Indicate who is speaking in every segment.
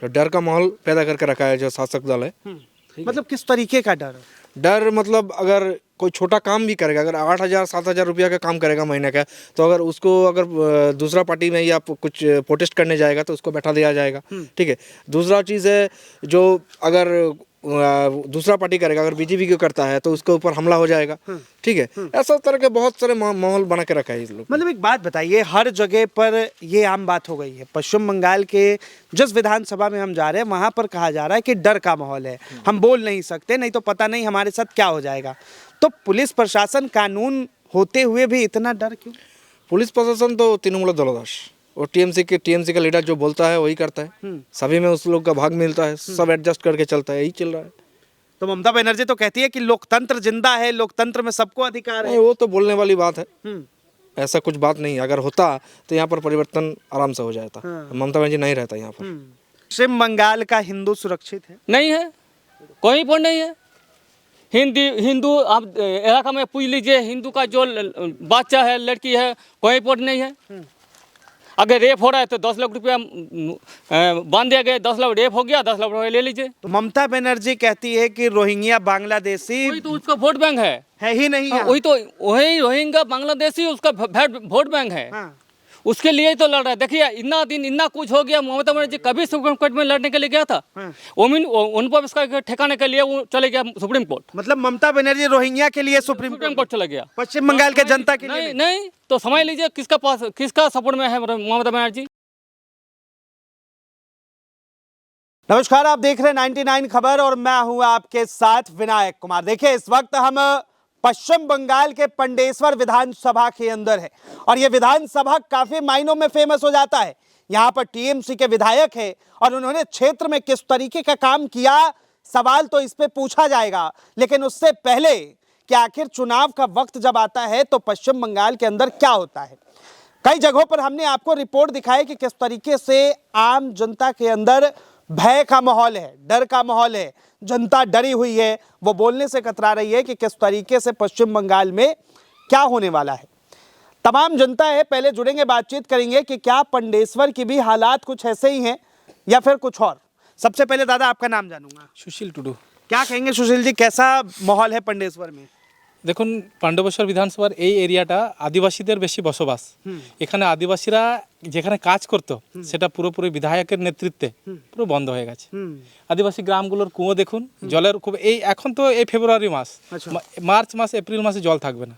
Speaker 1: तो डर का माहौल पैदा करके रखा है जो शासक दल है।
Speaker 2: मतलब किस तरीके का डर है?
Speaker 1: डर मतलब अगर कोई छोटा काम भी करेगा, अगर 8,000 7,000 रुपया का काम करेगा महीने का, तो अगर उसको अगर दूसरा पार्टी में या कुछ प्रोटेस्ट करने जाएगा तो उसको बैठा दिया जाएगा। ठीक है। दूसरा चीज़ है जो अगर दूसरा पार्टी करेगा, अगर बीजेपी को करता है तो उसके ऊपर हमला हो जाएगा। ठीक है। ऐसा तरह के बहुत सारे माहौल बना के रखा है इस लोग।
Speaker 2: मतलब एक बात बताइए, हर जगह पर ये आम बात हो गई है। पश्चिम बंगाल के जिस विधानसभा में हम जा रहे हैं वहां पर कहा जा रहा है कि डर का माहौल है, हम बोल नहीं सकते, नहीं तो पता नहीं हमारे साथ क्या हो जाएगा। तो पुलिस प्रशासन, कानून होते हुए भी इतना डर क्यों?
Speaker 1: पुलिस प्रशासन तो तृणमूल दलदास और टीएमसी का लीडर जो बोलता है वही करता है। सभी में उस लोग का भाग मिलता है, सब एडजस्ट करके चलता है, यही चल रहा है।
Speaker 2: तो ममता बनर्जी तो कहती है कि लोकतंत्र जिंदा है, लोकतंत्र में सबको अधिकार है।
Speaker 1: नहीं, वो तो बोलने वाली बात है। ऐसा कुछ बात नहीं है। अगर होता तो यहाँ पर परिवर्तन आराम से हो जाता। ममता बनर्जी नहीं रहता यहाँ पर।
Speaker 2: पश्चिम बंगाल का हिंदू सुरक्षित है?
Speaker 3: नहीं है, कहीं पर नहीं है। हिंदू आप इलाका में पूछ लीजिए, हिंदू का जो बच्चा है, लड़की है, कहीं पर नहीं है। अगर रेप हो रहा है तो 10 लाख रुपया बांध दिया गया, 10 लाख रेप हो गया, 10 लाख रुपया ले लीजिए।
Speaker 2: तो ममता बनर्जी कहती है कि रोहिंग्या बांग्लादेशी
Speaker 3: वही तो उसका वोट बैंक है
Speaker 2: ही नहीं है।
Speaker 3: वही रोहिंग्या बांग्लादेशी उसका वोट बैंक है।
Speaker 2: हाँ।
Speaker 3: उसके लिए ही तो लड़ रहा है। देखिए इतना दिन इतना कुछ हो गया, ममता बनर्जी कभी सुप्रीम कोर्ट में लड़ने के लिए गया था? उन पर इसका ठिकाने के लिए वो चले गया सुप्रीम कोर्ट।
Speaker 2: मतलब ममता बनर्जी रोहिंग्या के लिए सुप्रीम
Speaker 3: कोर्ट चला गया,
Speaker 2: पश्चिम बंगाल के जनता के लिए
Speaker 3: नहीं। तो समझ लीजिए किसका सपोर्ट में है ममता बनर्जी।
Speaker 2: नमस्कार, आप देख रहे हैं 99 खबर और मैं हूं आपके साथ विनायक कुमार। देखिए इस वक्त हम पश्चिम बंगाल के पंडेश्वर विधानसभा के अंदर है और ये विधानसभा काफी मायनों में फेमस हो जाता है। यहाँ पर टीएमसी के विधायक है और उन्होंने क्षेत्र में किस तरीके का काम किया, सवाल तो इस पे पूछा जाएगा। लेकिन उससे पहले कि आखिर चुनाव का वक्त जब आता है तो पश्चिम बंगाल के अंदर क्या होता है, कई जगहों पर हमने आपको रिपोर्ट दिखाई कि किस तरीके से आम जनता के अंदर भय का माहौल है, डर का माहौल है। जनता डरी हुई है, वो बोलने से कतरा रही है कि किस तरीके से पश्चिम बंगाल में क्या होने वाला है। तमाम जनता है, पहले जुड़ेंगे, बातचीत करेंगे कि क्या पंडेश्वर की भी हालात कुछ ऐसे ही हैं या फिर कुछ और। सबसे पहले दादा आपका नाम जानूंगा।
Speaker 4: सुशील टुडू।
Speaker 2: क्या कहेंगे सुशील जी, कैसा माहौल है पंडेश्वर में?
Speaker 4: দেখুন পাণ্ডবেশ্বর বিধানসভার এই এরিয়াটা আদিবাসীদের বেশি বসবাস। এখানে আদিবাসীরা যেখানে কাজ করতো সেটা পুরোপুরি বিধায়কের নেতৃত্বে পুরো বন্ধ হয়ে গেছে। আদিবাসী গ্রামগুলোর কুয়ো দেখুন, জলের খুব এখন তো এই ফেব্রুয়ারি মাস, মার্চ মাস এপ্রিল মাসে জল থাকবে না,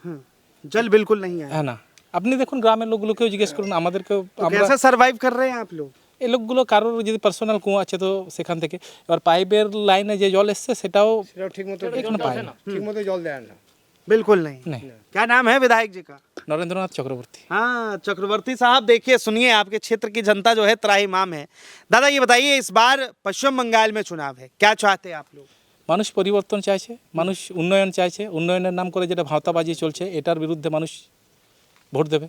Speaker 2: জল बिल्कुल नहीं है।
Speaker 4: হ্যাঁ না, আপনি দেখুন গ্রামের লোকগুলোকেও জিজ্ঞেস করুন, আমাদেরকেও আমরা
Speaker 2: कैसे सरवाइव कर रहे हैं आप लोग?
Speaker 4: এই লোকগুলো কারোর যদি পার্সোনাল কুয়ো আছে তো সেখান থেকে, এবার পাইপের লাইনে যে জল এসছে সেটাও ঠিকমতো পায় না,
Speaker 1: ঠিকমতো জল দেয় না।
Speaker 2: बिल्कुल नहीं। क्या नाम है विधायक जी का?
Speaker 4: नरेंद्रनाथ चक्रवर्ती।
Speaker 2: हाँ चक्रवर्ती साहब, देखिए सुनिए, आपके क्षेत्र की जनता जो है त्राहिमाम है। दादा ये बताइए, इस बार पश्चिम बंगाल में चुनाव है, क्या चाहते हैं आप लोग?
Speaker 4: মানুষ পরিবর্তন চাইছে, মানুষ উন্নয়ন চাইছে। উন্নয়নের নাম করে যেটা ভাঁওতাবাজি চলছে এটার বিরুদ্ধে মানুষ ভোট দেবে।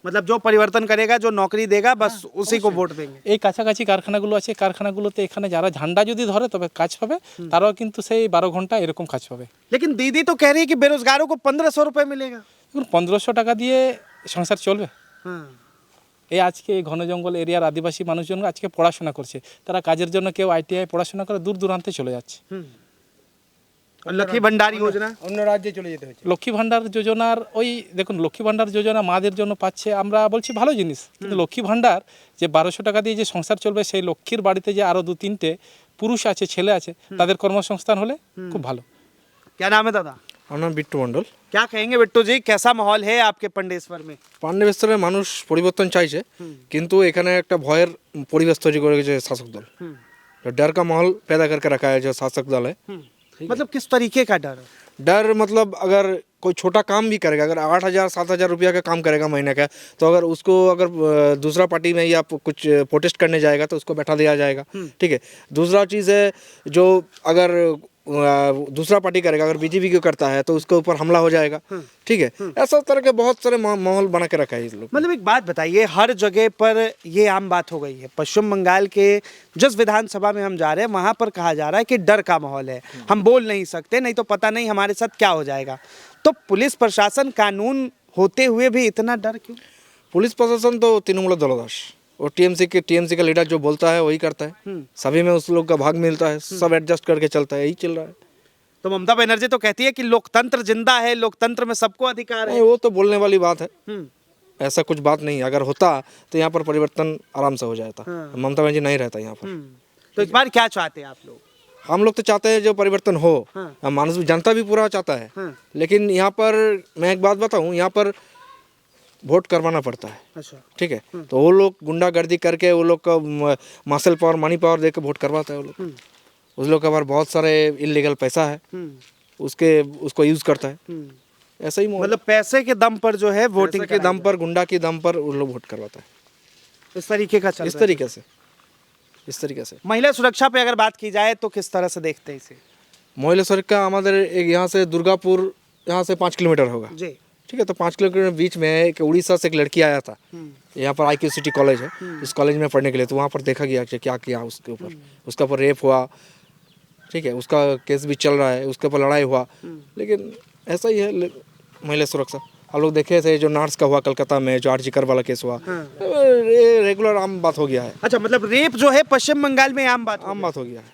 Speaker 2: मतलब जो परिवर्तन करेगा, जो नौकरी देगा, बस उसी को वोट देंगे।
Speaker 4: এই কাছাকাছি কারখানাগুলো আছে, কারখানাগুলোতে এখানে যারা ঝান্ডা যদি ধরে তবে কাজ পাবে, তারাও কিন্তু সেই 12 ঘন্টা এরকম কাজ পাবে।
Speaker 2: लेकिन दीदी तो कह रही है कि बेरोजगारों को 1500 रुपए मिलेगा।
Speaker 4: 1500 টাকা দিয়ে সংসার চলবে?
Speaker 2: हाँ।
Speaker 4: এই আজকে এই ঘন জঙ্গল এরিয়ার আদিবাসী মানুষজন আজকে পড়াশোনা করছে, তারা কাজের জন্য কেউ আইটিআই পড়াশোনা করে দূর দূরান্তে চলে যাচ্ছে।
Speaker 2: और लक्ष्मी भंडार योजना
Speaker 1: অন্য রাজ্যে চলে যেতে হচ্ছে।
Speaker 4: লক্ষ্মী ভাণ্ডার যোজনার ওই দেখুন, লক্ষ্মী ভাণ্ডার যোজনা মাদের জন্য পাচ্ছে, আমরা বলছি ভালো জিনিস, কিন্তু লক্ষ্মী ভাণ্ডার যে 1200 টাকা দিয়ে যে সংসার চলবে, সেই লক্ষ্মীর বাড়িতে যে আরও 2-3টে পুরুষ আছে, ছেলে আছে, তাদের কর্মসংস্থান হলে খুব ভালো।
Speaker 2: क्या नाम है दादा?
Speaker 1: আমার নাম বিট্টু মণ্ডল।
Speaker 2: क्या कहेंगे बिट्टू जी, कैसा माहौल है आपके पंडेश्वर में?
Speaker 1: পাণ্ডবেশ্বরের মানুষ পরিবর্তন চাইছে, কিন্তু এখানে একটা ভয়ের পরিবেশ তৈরি করে গেছে শাসক দল। तो डर का माहौल पैदा करके रखा है जो शासक दल है।
Speaker 2: मतलब किस तरीके का डर है?
Speaker 1: डर मतलब अगर कोई छोटा काम भी करेगा, अगर 8,000 7,000 रुपया का काम करेगा महीने का, तो अगर उसको अगर दूसरा पार्टी में या कुछ प्रोटेस्ट करने जाएगा तो उसको बैठा दिया जाएगा। ठीक है। दूसरा चीज़ है जो अगर दूसरा पार्टी करेगा, अगर बीजेपी को करता है तो उसके ऊपर हमला हो जाएगा। ठीक है। ऐसा तरह के बहुत सारे माहौल बना के रखा है इस लोग।
Speaker 2: मतलब एक बात बताइए, हर जगह पर ये आम बात हो गई है। पश्चिम बंगाल के जिस विधानसभा में हम जा रहे हैं वहां पर कहा जा रहा है कि डर का माहौल है, हम बोल नहीं सकते, नहीं तो पता नहीं हमारे साथ क्या हो जाएगा। तो पुलिस प्रशासन, कानून होते हुए भी इतना डर क्यों?
Speaker 1: पुलिस प्रशासन तो तृणमूल दलदास वो टीएमसी का लीडर जो बोलता है वही करता है, सभी में उस लोग का भाग मिलता है, सब एडजस्ट करके चलता है, यही चल रहा है।
Speaker 2: तो ममता बनर्जी तो कहती है कि लोकतंत्र जिंदा है, लोकतंत्र में सबको अधिकार है।
Speaker 1: नहीं, वो तो बोलने वाली बात है,
Speaker 2: हम्म,
Speaker 1: ऐसा कुछ बात नहीं है। अगर होता तो यहाँ पर परिवर्तन आराम से हो जाता। ममता बनर्जी नहीं रहता यहाँ पर।
Speaker 2: तो इस बार क्या चाहते हैं आप लोग?
Speaker 1: हम लोग तो चाहते हैं जो परिवर्तन हो,
Speaker 2: हाँ।
Speaker 1: मानस जनता भी पूरा चाहता है,
Speaker 2: हाँ।
Speaker 1: लेकिन यहाँ पर मैं एक बात बताऊँ, यहाँ पर वोट करवाना पड़ता है,
Speaker 2: अच्छा।
Speaker 1: ठीक है। तो वो लोग गुंडागर्दी करके वो लोग का मार्शल पावर, मनी पावर दे के वोट करवाता है वो लोग। उस लोग के पास बहुत सारे इलीगल पैसा है, उसको यूज करता है। ऐसा ही
Speaker 2: मतलब पैसे के दम पर जो है वोटिंग
Speaker 1: के दम पर, गुंडा के दम पर वो लोग वोट करवाता है।
Speaker 2: इस तरीके का चल
Speaker 1: इस
Speaker 2: रहा है।
Speaker 1: तरीके से
Speaker 2: महिला सुरक्षा पे अगर बात की जाए तो किस तरह से देखते हैं इसे?
Speaker 1: महिला सुरक्षा हमारे एक यहाँ से दुर्गापुर यहाँ से 5 किलोमीटर होगा,
Speaker 2: जी।
Speaker 1: ठीक है। तो 5 किलोमीटर के बीच में एक उड़ीसा से एक लड़की आया था, यहाँ पर IQ सिटी कॉलेज है, इस कॉलेज में पढ़ने के लिए। तो वहाँ पर देखा गया कि क्या किया उसके ऊपर, उसका ऊपर रेप हुआ, ठीक है। उसका केस भी चल रहा है, उसके ऊपर लड़ाई हुआ, लेकिन ऐसा ही है महिला सुरक्षा। हम लोग देखे थे जो नर्स का हुआ कलकत्ता में, जो आरजीकर वाला केस हुआ, ये रेगुलर आम बात हो गया है।
Speaker 2: अच्छा, मतलब रेप जो है पश्चिम बंगाल में आम बात
Speaker 1: हो गया है।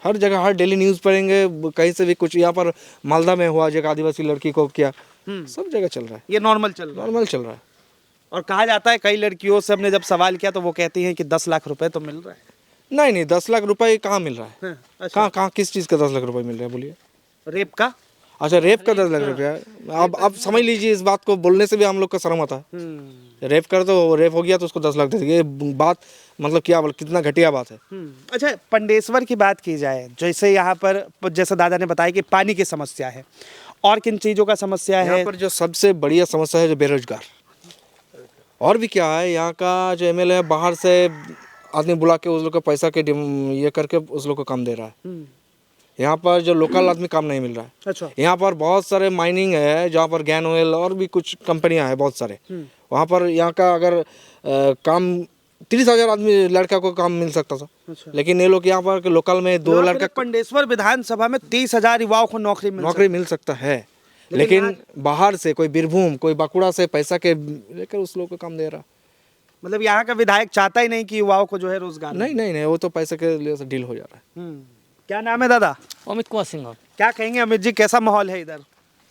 Speaker 1: हर जगह, हर डेली न्यूज़ पढ़ेंगे, कहीं से भी कुछ। यहाँ पर मालदा में हुआ, जो एक आदिवासी लड़की को किया, सब जगह चल रहा है,
Speaker 2: ये नॉर्मल चल रहा है।
Speaker 1: नॉर्मल चल रहा है।
Speaker 2: और कहा जाता है, कई लड़कियों से हमने जब सवाल किया तो वो कहती हैं कि 10 लाख रुपए तो मिल रहा है।
Speaker 1: नहीं, 10 लाख रुपए कहाँ मिल रहा है?
Speaker 2: अच्छा।
Speaker 1: कहाँ किस चीज़ का 10 लाख रुपए मिल रहा है, बोलिए?
Speaker 2: रेप का?
Speaker 1: अच्छा, रेप का 10 लाख रुपया। अब समझ लीजिए, इस बात को बोलने से भी हम लोग का शर्म आता है। रेप कर तो रेप हो गया तो उसको 10 लाख दे देंगे, ये बात मतलब क्या, कितना घटिया बात है।
Speaker 2: अच्छा, पंडेश्वर की बात की जाए, जैसे यहाँ पर जैसे दादा ने बताया कि पानी की समस्या है, और किन चीज़ों का समस्या है?
Speaker 1: यहाँ पर जो सबसे बढ़िया समस्या है जो बेरोजगार, और भी क्या है, यहाँ का जो MLA है बाहर से आदमी बुला के उस लोग का पैसा के ये करके उस लोग को काम दे रहा है। यहाँ पर जो लोकल आदमी काम नहीं मिल रहा है।
Speaker 2: अच्छा।
Speaker 1: यहाँ पर बहुत सारे माइनिंग है, जहाँ पर गैन ऑयल और भी कुछ कंपनियां हैं बहुत सारे। वहाँ पर यहाँ का अगर काम 30,000 आदमी लड़का को काम मिल सकता था।
Speaker 2: अच्छा।
Speaker 1: लेकिन ये लोग यहाँ पर लोकल में 2 लड़का,
Speaker 2: पंडेश्वर विधानसभा में 30,000 युवाओं को नौकरी
Speaker 1: मिल सकता है, लेकिन बाहर से कोई बीरभूम, कोई बांकुड़ा से पैसा के लेकर उस लोग को काम दे रहा।
Speaker 2: मतलब यहाँ का विधायक चाहता ही नहीं कि युवाओं को जो है रोजगार।
Speaker 1: नहीं, वो तो पैसे के लिए से डील हो जा रहा है।
Speaker 2: क्या नाम है दादा?
Speaker 3: अमित कुमार सिंह।
Speaker 2: क्या कहेंगे अमित जी, कैसा माहौल है इधर?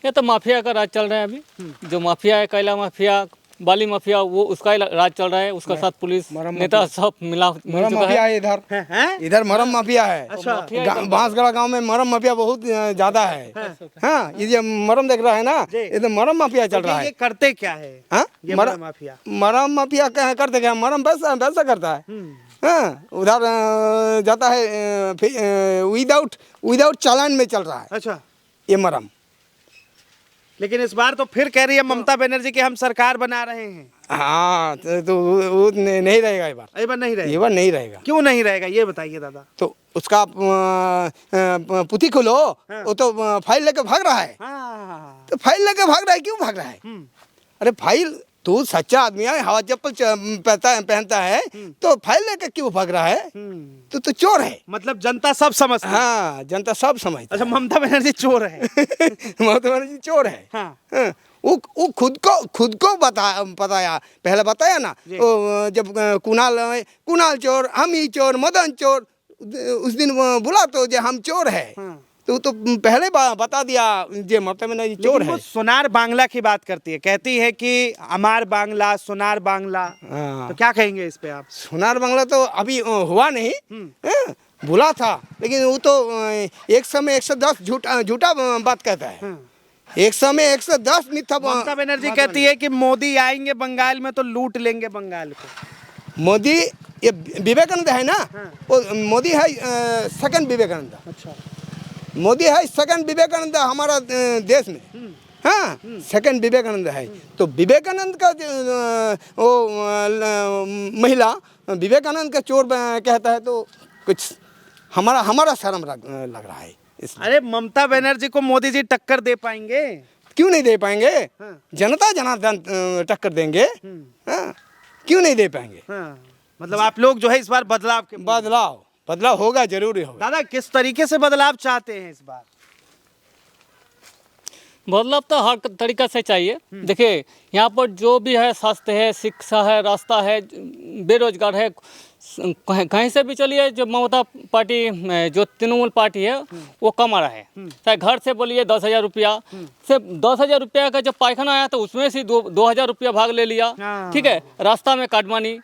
Speaker 3: ये तो माफिया का राज चल रहा है अभी। जो माफिया है, कैला माफिया, बाली माफिया, वो उसका ही राज चल रहा है। उसका साथ पुलिस नेता सब मिल चुका है।
Speaker 5: इधर मरम माफिया है।
Speaker 2: अच्छा।
Speaker 5: बांसगढ़ा गांव में मरम माफिया बहुत ज्यादा है। हाँ, ये जो मरम देख रहा है ना, ये तो मरम माफिया चल रहा
Speaker 2: ये
Speaker 5: है।
Speaker 2: करते क्या है?
Speaker 5: हाँ?
Speaker 2: ये मरम माफिया
Speaker 5: मरम माफिया करते क्या? मरम वैसा करता है। हाँ, उधर जाता है विदाउट चालान में चल रहा है।
Speaker 2: अच्छा।
Speaker 5: ये मरम।
Speaker 2: लेकिन इस बार तो फिर कह रही है ममता बनर्जी कि हम सरकार बना रहे हैं।
Speaker 5: हाँ, तो वो नहीं रहेगा ये बार।
Speaker 2: ये बार नहीं रहेगा।
Speaker 5: ये बार नहीं रहेगा।
Speaker 2: क्यों नहीं रहेगा, ये बताइए दादा।
Speaker 5: तो उसका पुथी खोलो, वो तो फाइल लेके भाग रहा है।
Speaker 2: हाँ।
Speaker 5: तो फाइल लेके भाग रहा है, क्यों भाग रहा है? अरे फाइल, तू सच्चा आदमी है, हवा चप्पल पहनता है, तो फाइल लेके क्यों भाग रहा है? तो चोर है।
Speaker 2: मतलब जनता सब समझती है।
Speaker 5: हाँ, जनता सब समझती है।
Speaker 2: अच्छा, ममता बनर्जी चोर है।
Speaker 5: ममता बनर्जी चोर है।
Speaker 2: हाँ।
Speaker 5: हाँ, वो खुद को बताया, पहले बताया ना, वो जब कुणाल चोर, हम ही चोर, मदन चोर, उस दिन बुला तो जो हम चोर है। तो पहले बता दिया जे ममता बनर्जी चोर है।
Speaker 2: सोनार बांग्ला की बात करती है, कहती है कि अमार बांग्ला, सोनार बांग्ला। तो क्या कहेंगे इस पे आप?
Speaker 5: सोनार बांग्ला तो अभी हुआ नहीं, बुला था, लेकिन वो तो एक समय 110 झूठा बात कहता है। एक समय 110 मिथ्या।
Speaker 2: ममता बनर्जी कहती है कि मोदी आएंगे बंगाल में तो लूट लेंगे बंगाल को।
Speaker 5: मोदी, ये विवेकानंद है ना, वो मोदी है सेकंड विवेकानंद।
Speaker 2: अच्छा।
Speaker 5: मोदी है सेकंड विवेकानंद हमारा देश में। हाँ, सेकंड विवेकानंद है। तो विवेकानंद का वो महिला विवेकानंद का चोर कहता है, तो कुछ हमारा शर्म लग रहा है।
Speaker 2: अरे, ममता बनर्जी को मोदी जी टक्कर दे पाएंगे?
Speaker 5: क्यों नहीं दे पाएंगे? जनता जनार्दन टक्कर देंगे। हाँ, क्यों नहीं दे पाएंगे?
Speaker 2: मतलब आप लोग जो है इस बार
Speaker 5: बदलाव होगा, जरूरी होगा।
Speaker 2: दादा, किस तरीके से बदलाव चाहते हैं इस बार?
Speaker 3: बदलाव तो हर तरीका से चाहिए। देखिए यहाँ पर जो भी है, स्वास्थ्य है, शिक्षा है, रास्ता है, बेरोजगार है, कहीं से भी चलिए, जो ममता पार्टी जो तृणमूल पार्टी है वो कम आ रहा है। चाहे घर से बोलिए 10,000 रुपया से 10,000 रुपया का जब पायखाना आया तो उसमें से 2,000 रुपया भाग ले लिया। ठीक है, रास्ता में काटमानी,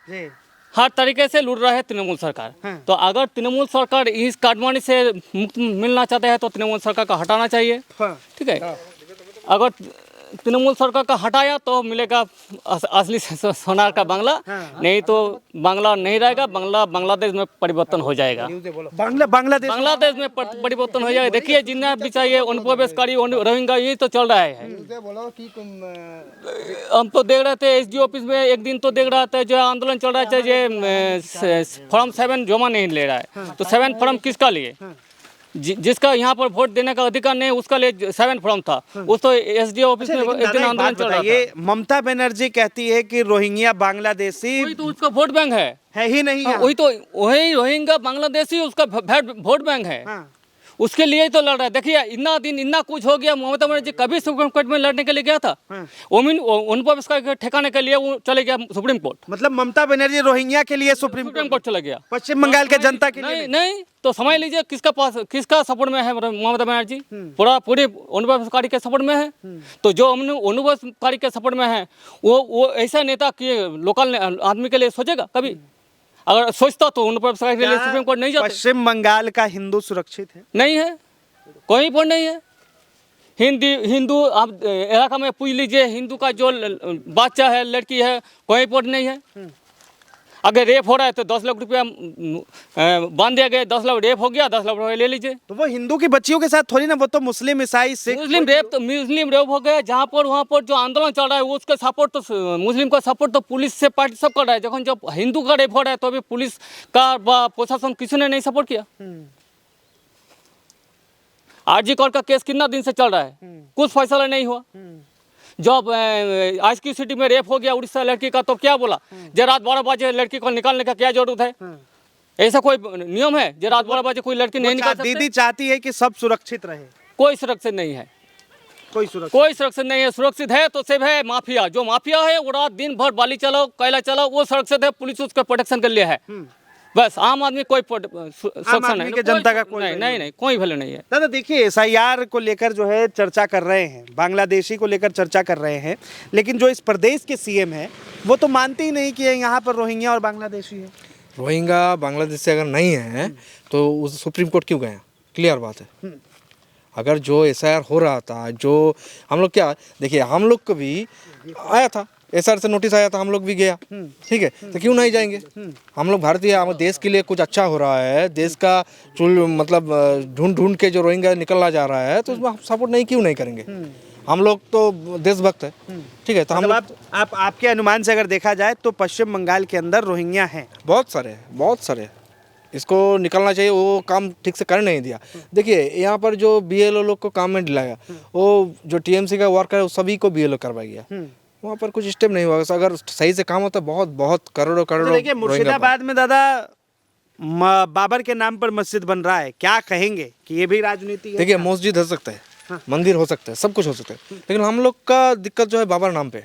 Speaker 3: हर तरीके से लूट रहा है तृणमूल सरकार। तो अगर तृणमूल सरकार इस काटमानी से मुक्त मिलना चाहते हैं तो तृणमूल सरकार का हटाना चाहिए। ठीक है, अगर तृणमूल सरकार का हटाया तो मिलेगा असली सोनार का बांग्ला, नहीं तो बांग्ला नहीं रहेगा। बांग्लादेश में परिवर्तन हो जाएगा। बांग्लादेश में परिवर्तन हो जाएगा। देखिए जितना भी चाहिए अनुप्रवेशकारी, रोहिंग्या, यही तो चल रहा है। हम तो देख रहे थे एसडी ऑफिस में, एक दिन तो देख रहा था जो आंदोलन चल रहा है, जो फॉर्म 7 जमा नहीं ले रहा है, तो 7 फॉर्म किसका लिए? जिसका यहाँ पर वोट देने का अधिकार नहीं, उसका लिए 7 फॉर्म था। उस तो एसडी ऑफिस में एक दिन आंदोलन चल रहा था।
Speaker 2: ये ममता बनर्जी कहती है कि रोहिंग्या बांग्लादेशी
Speaker 3: वही तो उसका वोट बैंक है
Speaker 2: ही नहीं।
Speaker 3: वही तो वही रोहिंग्या बांग्लादेशी उसका वोट बैंक है। उसके लिए ही तो लड़ रहा है। देखिए इतना दिन इतना कुछ हो गया, ममता बनर्जी कभी सुप्रीम कोर्ट में लड़ने के लिए गया था? उनको इसका ठिकाने के लिए वो चले गया सुप्रीम कोर्ट।
Speaker 2: मतलब ममता बनर्जी रोहिंग्या के लिए सुप्रीम
Speaker 3: कोर्ट चला गया,
Speaker 2: पश्चिम बंगाल के जनता के लिए
Speaker 3: नहीं। तो समझ लीजिए किसका सपोर्ट में है ममता बनर्जी? पूरे अनुप्रवेशकारी के सपोर्ट में है। तो जो अनुप्रवेशकारी के सपोर्ट में है वो ऐसा नेता कि लोकल आदमी के लिए सोचेगा कभी? अगर सोचता तो अनुप्रवेशकारी के लिए सुप्रीम कोर्ट नहीं जाता।
Speaker 2: पश्चिम बंगाल का हिंदू सुरक्षित है?
Speaker 3: नहीं है, कोई पॉइंट नहीं है। हिंदू आप इलाका में पूछ लीजिए, हिंदू का जो बच्चा है, लड़की है, कोई पॉइंट नहीं है। अगर रेप हो रहा है तो 10 लाख रुपया बांध दिया गया, 10 लाख रेप हो गया, 10 लाख रुपया ले लीजिए।
Speaker 2: तो वो हिंदू की बच्चियों के साथ थोड़ी ना, वो तो मुस्लिम, ईसाई, सिख।
Speaker 3: मुस्लिम रेप हो गया। जहाँ पर वहाँ पर जो आंदोलन चल रहा है उसका सपोर्ट तो मुस्लिम का सपोर्ट तो पुलिस से पार्टी सब कर रहा है। जब हिंदू का रेप हो रहा है तो अभी पुलिस का प्रशासन किसी ने नहीं सपोर्ट किया। आरजी कोर्ट का केस कितना दिन से चल रहा है, कुछ फैसला नहीं हुआ। जब आईएसक्यू सिटी में रेप हो गया उड़ीसा लड़की का, तो क्या बोला जो रात 12 बजे लड़की को निकालने का क्या जरूरत है? ऐसा कोई नियम है जो रात 12 बजे कोई लड़की नहीं निकाल सकती?
Speaker 2: दीदी चाहती है कि सब सुरक्षित रहे।
Speaker 3: कोई सुरक्षित नहीं है, कोई सुरक्षित नहीं है। सुरक्षित है तो सिर्फ है माफिया। जो माफिया है वो रात दिन भर बाली चलाओ, कोयला चलाओ, वो सुरक्षित है। पुलिस उसके प्रोटेक्शन के लिए है बस। आम आदमी कोई सुरक्षा नहीं,
Speaker 2: जनता का कोई
Speaker 3: नहीं, कोई वैल्यू नहीं है।
Speaker 2: दादा देखिए, एसआईआर को लेकर जो है चर्चा कर रहे हैं, बांग्लादेशी को लेकर चर्चा कर रहे हैं, लेकिन जो इस प्रदेश के सीएम है वो तो मानते ही नहीं कि यहाँ पर रोहिंग्या और बांग्लादेशी है।
Speaker 1: रोहिंग्या बांग्लादेश से अगर नहीं है तो उस सुप्रीम कोर्ट क्यों गया? क्लियर बात है। अगर जो एसआईआर हो रहा था, जो हम लोग क्या, देखिए हम लोग को भी आया था एसआर से नोटिस आया था, हम लोग भी गया। ठीक है, तो क्यों नहीं जाएंगे? हम लोग भारतीय, हम देश के लिए कुछ अच्छा हो रहा है, देश का चुल मतलब ढूंढ के जो रोहिंग्या निकलना जा रहा है तो उसमें हम सपोर्ट नहीं क्यों नहीं करेंगे? हम लोग तो देशभक्त है। ठीक है, तो हम
Speaker 2: मतलब आपके अनुमान से अगर देखा जाए तो पश्चिम बंगाल के अंदर रोहिंग्या हैं
Speaker 1: बहुत सारे। इसको निकलना चाहिए, वो काम ठीक से कर नहीं दिया। देखिए यहाँ पर जो बीएलओ लोग को काम में दिलाया, वो जो टीएमसी का वर्कर है सभी को बीएलओ करवाया गया। वहाँ पर कुछ स्टेप नहीं हुआ। अगर सही से काम होता बहुत करोड़ों
Speaker 2: तो देखिए मुर्शिदाबाद में दादा बाबर के नाम पर मस्जिद बन रहा है, क्या कहेंगे कि ये भी राजनीति है?
Speaker 1: देखिए मस्जिद हो सकता है, मंदिर हो सकता है, सब कुछ हो सकता है, लेकिन हम लोग का दिक्कत जो है बाबर नाम पे।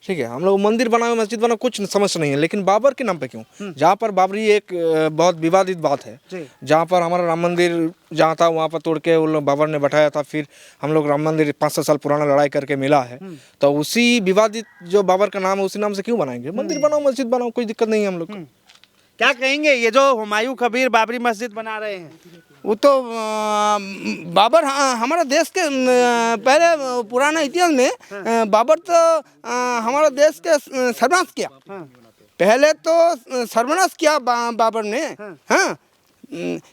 Speaker 1: ठीक है, हम लोग मंदिर बनाए, मस्जिद बनाए, कुछ समस्या नहीं है, लेकिन बाबर के नाम पे क्यों? जहाँ पर बाबरी एक बहुत विवादित बात है, जहाँ पर हमारा राम मंदिर जहाँ था वहाँ पर तोड़ के वो लोग बाबर ने बैठाया था, फिर हम लोग राम मंदिर 500 साल पुराना लड़ाई करके मिला है, तो उसी विवादित जो बाबर का नाम है उसी नाम से क्यों बनाएंगे? मंदिर बनाओ, मस्जिद बनाओ, कोई दिक्कत नहीं है हम लोग को।
Speaker 2: क्या कहेंगे ये जो हुमायूं कबीर बाबरी मस्जिद बना रहे हैं?
Speaker 5: वो तो बाबर हमारा देश के पहले पुराना इतिहास में बाबर तो हमारा देश के सर्वनाश किया। पहले तो सर्वनाश किया बाबर ने। हाँ,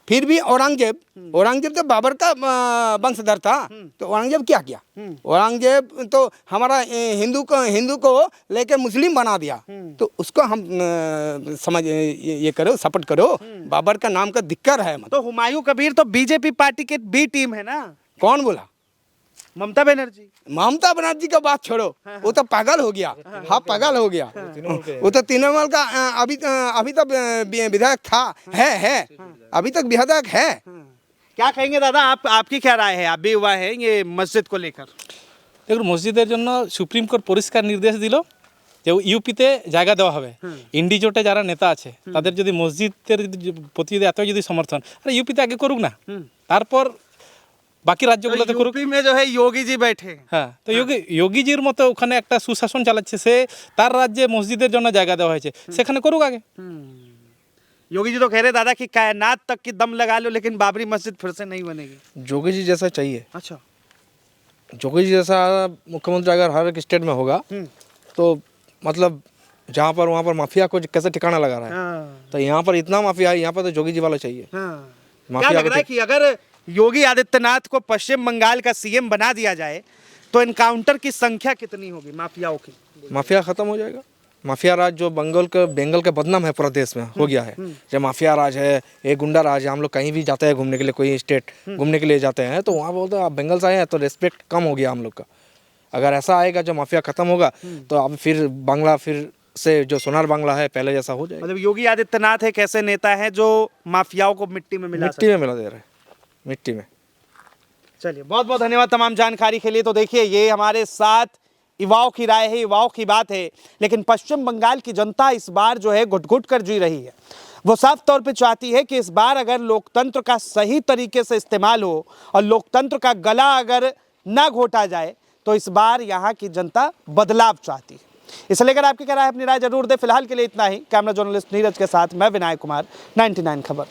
Speaker 5: फिर भी औरंगजेब तो बाबर का वंशधर था, तो औरंगजेब क्या किया? औरंगजेब तो हमारा हिंदू को लेके मुस्लिम बना दिया, तो उसको हम समझ ये करो, सपोर्ट करो। बाबर का नाम का दिक्कत है।
Speaker 2: तो हुमायूं कबीर तो बीजेपी पार्टी के बी टीम है ना?
Speaker 5: कौन बोला?
Speaker 2: ममता बनर्जी का बात छोड़ो, वो तो पागल हो गया। हाँ, पागल हो गया। वो तो तृणमूल का अभी तक विधायक था, है अभी तक विधायक है। क्या कहेंगे दादा, आपकी क्या राय है? आप भी युवा हैं, ये मस्जिद को लेकर।
Speaker 4: দেখুন মসজিদের জন্য সুপ্রিম কোর্ট পরিষ্কার নির্দেশ দিল যে ইউপিতে জায়গা দেওয়া হবে। ইন্ডি জোটে যারা নেতা আছে তাদের যদি মসজিদের প্রতি যদি এত যদি সমর্থন, আরে ইউপিতে আগে করুক না, তারপর বাকি রাজ্যগুলোতে করুক।
Speaker 2: यूपी में जो है योगी जी बैठे हैं।
Speaker 4: হ্যাঁ, তো যোগীজির মতো ওখানে একটা সুশাসন চালাচ্ছে, সে তার রাজ্যে মসজিদের জন্য জায়গা দেওয়া হয়েছে, সেখানে করুক আগে।
Speaker 2: योगी जी तो कह रहे दादा कि कायनात तक की दम लगा लो लेकिन बाबरी मस्जिद फिर से नहीं बनेगी।
Speaker 1: जोगी जी जैसा चाहिए,
Speaker 2: अच्छा।
Speaker 1: जोगी जी जैसा मुख्यमंत्री अगर हर एक स्टेट में होगा तो मतलब जहाँ पर वहाँ पर माफिया को कैसे ठिकाना लगा रहा है,
Speaker 2: हाँ,
Speaker 1: तो यहाँ पर इतना माफिया है, यहाँ पर तो जोगी जी वाला चाहिए।
Speaker 2: हाँ। क्या
Speaker 1: माफिया
Speaker 2: लग
Speaker 1: को
Speaker 2: रहा है कि अगर योगी आदित्यनाथ को पश्चिम बंगाल का सीएम बना दिया जाए तो इनकाउंटर की संख्या कितनी होगी माफियाओं की?
Speaker 1: माफिया खत्म हो जाएगा। माफिया राज जो बंगाल के बदनाम है पूरा देश में हो गया है, जब माफिया राज है, ये गुंडा राज है। हम लोग कहीं भी जाते हैं घूमने के लिए, कोई स्टेट घूमने के लिए जाते हैं तो वहाँ बोलते हैं आप बंगाल से आए हैं तो रिस्पेक्ट कम हो गया हम लोग का। अगर ऐसा आएगा जो माफिया खत्म होगा तो अब फिर बांग्ला फिर से जो सोनार बांग्ला है पहले जैसा हो जाएगा।
Speaker 2: मतलब योगी आदित्यनाथ एक ऐसे नेता है जो माफियाओं को मिट्टी में मिला
Speaker 1: मिट्टी में मिला दे रहे हैं, मिट्टी में।
Speaker 2: चलिए, बहुत बहुत धन्यवाद तमाम जानकारी के लिए। तो देखिए, ये हमारे साथ युवाओं की राय है, युवाओं की बात है, लेकिन पश्चिम बंगाल की जनता इस बार जो है घुट घुट कर जी रही है। वो साफ तौर पे चाहती है कि इस बार अगर लोकतंत्र का सही तरीके से इस्तेमाल हो और लोकतंत्र का गला अगर ना घोटा जाए तो इस बार यहाँ की जनता बदलाव चाहती है। इसे लेकर आपकी क्या राय है, अपनी राय जरूर दे। फिलहाल के लिए इतना ही। कैमरा जर्नलिस्ट नीरज के साथ मैं विनायक कुमार, 99 खबर।